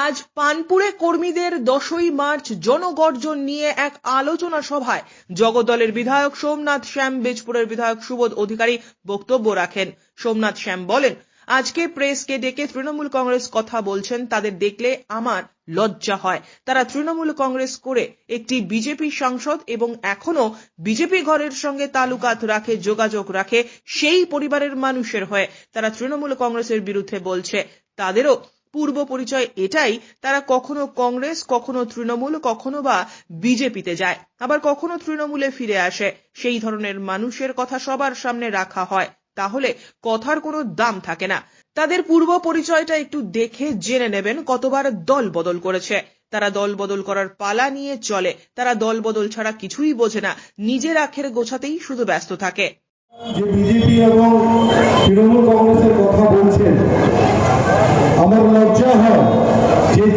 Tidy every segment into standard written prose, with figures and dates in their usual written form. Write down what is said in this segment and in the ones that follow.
আজ পানপুরে কর্মীদের 10ই মার্চ জনগর্জন নিয়ে এক আলোচনা সভায় জগদ্দলের বিধায়ক সোমনাথ শ্যাম, বীজপুরের বিধায়ক সুবোধ অধিকারী বক্তব্য রাখেন। সোমনাথ শ্যাম বলেন, আজকে প্রেসকে ডেকে তৃণমূল কংগ্রেস কথা বলছেন, তাদের দেখলে আমার লজ্জা হয়। তারা তৃণমূল কংগ্রেস করে একটি বিজেপি সাংসদ এবং এখনো বিজেপি ঘরের সঙ্গে তালুকাত রাখে, যোগাযোগ রাখে সেই পরিবারের মানুষের হয়ে। তারা তৃণমূল কংগ্রেসের বিরুদ্ধে বলছে, তাদেরও পূর্ব পরিচয় এটাই, তারা কখনো কংগ্রেস, কখনো তৃণমূল, কখনো বা বিজেপিতে যায়, আবার কখনো তৃণমূলে ফিরে আসে। সেই ধরনের মানুষের কথা সবার সামনে রাখা হয়, তাহলে কথার কোনো দাম থাকে না। তাদের পূর্ব পরিচয়টা একটু দেখে জেনে নেবেন কতবার দল বদল করেছে। তারা দল বদল করার পালা নিয়ে চলে, তারা দল বদল ছাড়া কিছুই বোঝে না, নিজের আখের গোছাতেই শুধু ব্যস্ত থাকে। যে বিজেপি এবং তৃণমূল কংগ্রেসের কথা বলছেন, আমার লজ্জা হয়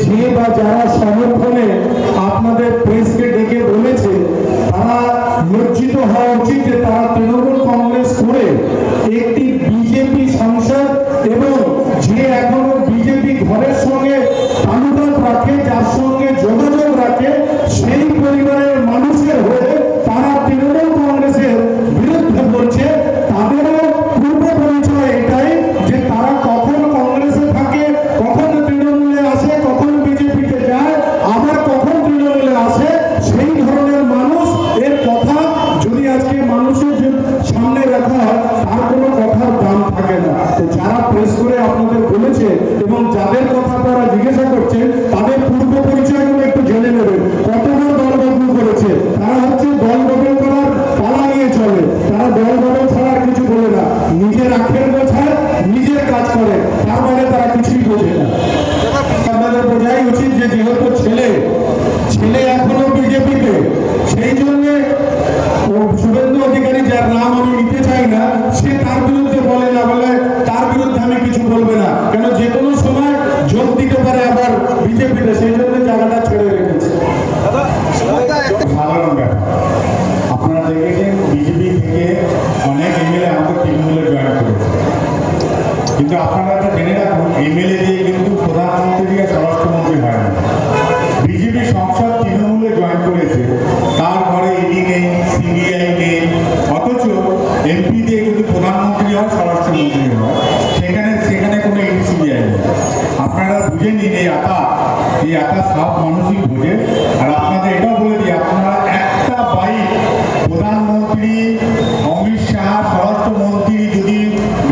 যে বা যারা সমর্থনে আপনাদের প্রেসকে ডেকে বলেছে, তারা লজ্জিত হওয়া উচিত যে তারা তৃণমূল কংগ্রেস করে একটি বিজেপি সাংসদ এবং যে এখনো বিজেপি ঘরের সঙ্গে তালুকাত রাখে, যার সঙ্গে যোগাযোগ রাখে, সেই পরিবারের মানুষের হয়ে তারা তৃণমূল কংগ্রেসের বিরুদ্ধে বলছে। তাদেরও পূর্ব পরিচয় এটাই যে তারা কখন কংগ্রেসে থাকে, কখন তৃণমূলে আসে, কখন বিজেপিতে যায়, আবার কখন তৃণমূলে আসে। সেই ধরনের মানুষ এর কথা যদি আজকে মানুষের সামনে রাখা হয়, তার কোনো কথার দাম থাকে না। তো যারা প্রেস করে আপনাদের বলেছে এবং যাদের কথা আপনারা জিজ্ঞাসা করছেন, তাদের পূর্ব পরিচয়গুলো একটু জেনে নেবেন। কতবার দল বদল করেছে, তারা হচ্ছে দল বদল করার পালা নিয়ে চলে, তারা দল বদল ছাড়া আর কিছু বলে না। নিজের আখের গোছায়, নিজের কাজ করে, তার বাইরে তারা কিছুই বোঝে না। আপনাদের বোঝাই উচিত যে যেহেতু ছেলে এখনো বিজেপিতে, সেই জন্য শুভেন্দু অধিকারী, যার নাম আমি নিতে চাই না, সে তার বিরুদ্ধে বলে না, বলে তার বিরুদ্ধে আমি কিছু বলবে না, কেন যে কোনো সময় যোগ দিতে পারে আবার বিজেপিতে, সেই জন্য জায়গাটা ছেড়ে রেখেছে। সাধারণ ব্যাপার, আপনারা দেখেছেন বিজেপি থেকে অনেক এমএলএ আমাদের তৃণমূলে জয়েন করেছে, কিন্তু আপনারা একটা জেনে রাখুন, এমএলএ দিয়ে কিন্তু প্রধানমন্ত্রী আর স্বরাষ্ট্রমন্ত্রী হয় না। বিজেপি সংসদ তৃণমূলে জয়েন করেছে, তার ঘরে ইডি নেই, সিবিআই নেই, অথচ এমপি দিয়ে কিন্তু প্রধানমন্ত্রী হয়, স্বরাষ্ট্রমন্ত্রী হয়, সেখানে কোনো ইডি সিবিআই নেই। আপনারা বুঝে নিন এই আতা সব মানুষই বোঝে। আর আপনাদের এটাও বলে দিই, আপনারা একটা বাইক প্রধানমন্ত্রী অমিত শাহ, স্বরাষ্ট্রমন্ত্রী যদি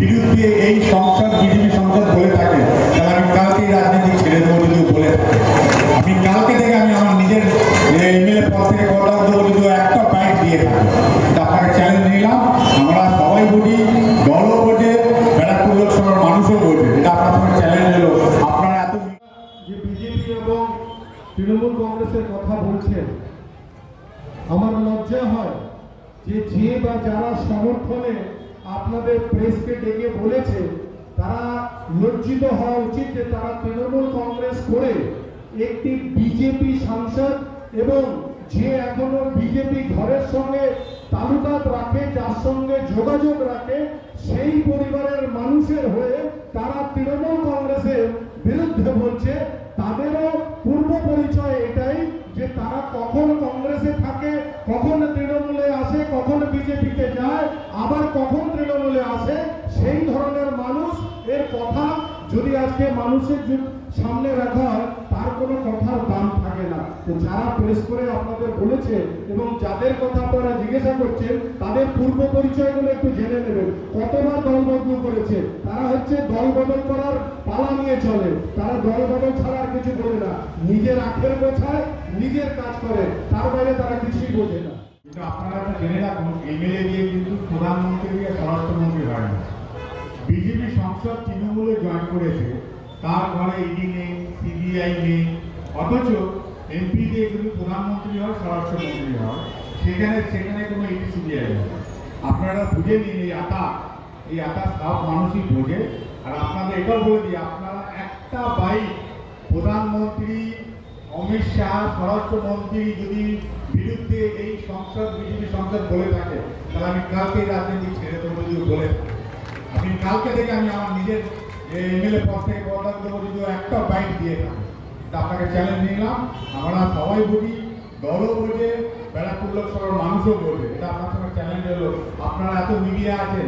বিরুদ্ধে এই সংসদ, বিজেপি সংসদ বলে থাকে, তাহলে আমি কালকে রাজনীতি ছেড়ে দেবো। যদি বলে আমি কালকে থেকে আমি আমার নিজের এমএলএ পদ থেকে কথা দেবো, যদি একটা বাইক দিয়ে থাকে। আপনাকে চ্যালেঞ্জ নিলাম, আমরা সবাই বুঝি, দলও বোঝে, ব্যারাকপুর লোকসভার মানুষও বোঝে, এটা আপনার চ্যালেঞ্জ হলো। আপনারা এত যে বিজেপি এবং তৃণমূল কংগ্রেসের কথা বলছেন, আমার লজ্জা হয় যে বা যারা সমর্থনে আপনাদের প্রেসকে ডেকে বলেছে, তারা লজ্জিত হওয়া উচিত যে তারা তৃণমূল কংগ্রেস করে একটি বিজেপি সাংসদ এবং যে এখনো বিজেপি ঘরের সঙ্গে তালুকাত রাখে, যার সঙ্গে যোগাযোগ রাখে, সেই পরিবারের মানুষের হয়ে তারা তৃণমূল কংগ্রেসের বিরুদ্ধে বলছে। তাদেরও পূর্ব পরিচয় এটাই যে তারা কখন কংগ্রেসে থাকে, কখন তৃণমূলে আসে, কখন বিজেপিতে যায়, আবার কখন তৃণমূলে আসে। সেই ধরনের মানুষ এর কথা যদি আজকে মানুষের সামনে রাখা হয়, তার কোনো কথার দাম থাকে না। তো যারা প্রেস করে আপনাদের বলেছে এবং যাদের কথা আপনারা জিজ্ঞাসা করছেন, তাদের পূর্ব পরিচয়গুলো একটু জেনে নেবেন। কতবার দল বদল করেছে, তারা হচ্ছে দল বদল করার পালা নিয়ে চলে, তারা দল বদল ছাড়া আর কিছু বলে না। নিজের আখের গোছায়, নিজের কাজ করে, তার বাইরে তারা কিছুই বোঝে না। কিন্তু আপনারা একটা জেনে রাখুন, এমএলএ দিয়ে কিন্তু প্রধানমন্ত্রী আর স্বরাষ্ট্রমন্ত্রী হয় না। বিজেপি সংসদ তৃণমূলে জয়েন করেছে, তার ঘরে ইডি নেই, সিবিআই নেই, অথচ এমপি দিয়ে কিন্তু প্রধানমন্ত্রী হয়, স্বরাষ্ট্রমন্ত্রী হয়, সেখানে কোনো ইডি সিবিআই নেই। আপনারা বুঝে নিন এই আতা সব মানুষই বোঝে। আর আপনাদের এটাও বলে দিই, আপনারা একটা বাইক প্রধানমন্ত্রী অমিত শাহ, স্বরাষ্ট্রমন্ত্রী যদি বিরুদ্ধে এই সংসদ, বিজেপি সংসদ বলে থাকে, তাহলে আমি কালকে রাজনীতি ছেড়ে দেবো। যদি বলে আমি কালকে থেকে আমি আমার নিজের এমএলএ পদ থেকে কথা দেবো, যদি একটা বাইক দিয়ে থাকে। তা আপনাকে চ্যালেঞ্জ নিলাম। আমরা সবাই বুঝি, দলও বোঝে, ব্যারাকপুর লোকসভার মানুষও বোঝে। এটা আপনার সঙ্গে চ্যালেঞ্জ হলো, আপনারা এত মিডিয়া আছেন,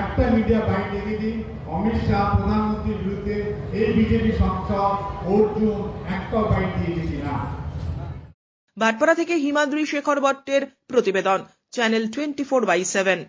একটা মিডিয়া বাইক দেখিয়ে দিন অমিত শাহ প্রধানমন্ত্রীর বিরুদ্ধে এই বিজেপি সংসদ অর্জুন একটাও বাইক দিয়েছে কিনা। ভাটপাড়া থেকে হিমাদ্রি শেখর ভট্টের প্রতিবেদন, চ্যানেল 24/7।